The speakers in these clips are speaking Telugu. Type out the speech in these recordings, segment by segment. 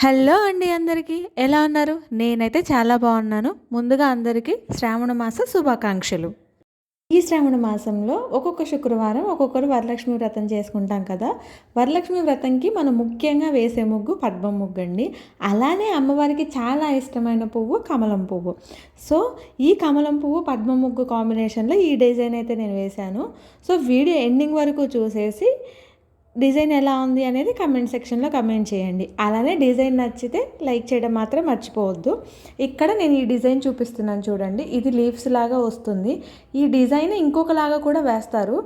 హలో అండి అందరికీ ఎలా ఉన్నారు? నేనైతే చాలా బాగున్నాను. ముందుగా అందరికీ శ్రావణ మాస శుభాకాంక్షలు. ఈ శ్రావణ మాసంలో ఒక్కొక్క శుక్రవారం ఒక్కొక్కరు వరలక్ష్మి వ్రతం చేసుకుంటాం కదా. వరలక్ష్మి వ్రతంకి మనం ముఖ్యంగా వేసే ముగ్గు పద్మం ముగ్గు అండి. అలానే అమ్మవారికి చాలా ఇష్టమైన పువ్వు కమలం పువ్వు. సో ఈ కమలం పువ్వు పద్మం ముగ్గు కాంబినేషన్లో ఈ డిజైన్ అయితే నేను వేశాను. సో వీడియో ఎండింగ్ వరకు చూసేసి డిజైన్ ఎలా ఉంది అనేది కమెంట్ సెక్షన్లో కమెంట్ చేయండి. అలానే డిజైన్ నచ్చితే లైక్ చేయడం మాత్రం మర్చిపోవద్దు. ఇక్కడ నేను ఈ డిజైన్ చూపిస్తున్నాను చూడండి. ఇది లీవ్స్ లాగా వస్తుంది. ఈ డిజైన్ ఇంకొకలాగా కూడా వేస్తారు.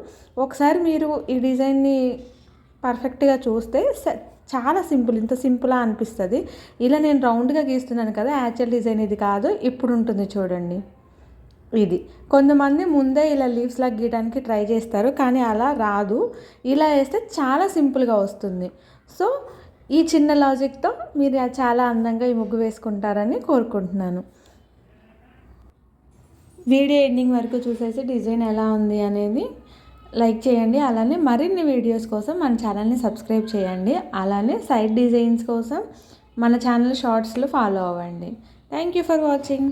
ఒకసారి మీరు ఈ డిజైన్ని పర్ఫెక్ట్గా చూస్తే చాలా సింపుల్, ఇంత సింపుల్గా అనిపిస్తుంది. ఇలా నేను రౌండ్గా గీస్తున్నాను కదా, యాక్చువల్ డిజైన్ ఇది కాదు. ఇప్పుడు ఉంటుంది చూడండి. ఇది కొంతమంది ముందే ఇలా లీవ్స్ లాగా గీయడానికి ట్రై చేస్తారు, కానీ అలా రాదు. ఇలా వేస్తే చాలా సింపుల్గా వస్తుంది. సో ఈ చిన్న లాజిక్తో మీరు చాలా అందంగా ఈ ముగ్గు వేసుకుంటారని కోరుకుంటున్నాను. వీడియో ఎండింగ్ వరకు చూసేసి డిజైన్ ఎలా ఉంది అనేది లైక్ చేయండి. అలానే మరిన్ని వీడియోస్ కోసం మన ఛానల్ని సబ్స్క్రైబ్ చేయండి. అలానే సైడ్ డిజైన్స్ కోసం మన ఛానల్ షార్ట్స్లో ఫాలో అవ్వండి. Thank you for watching.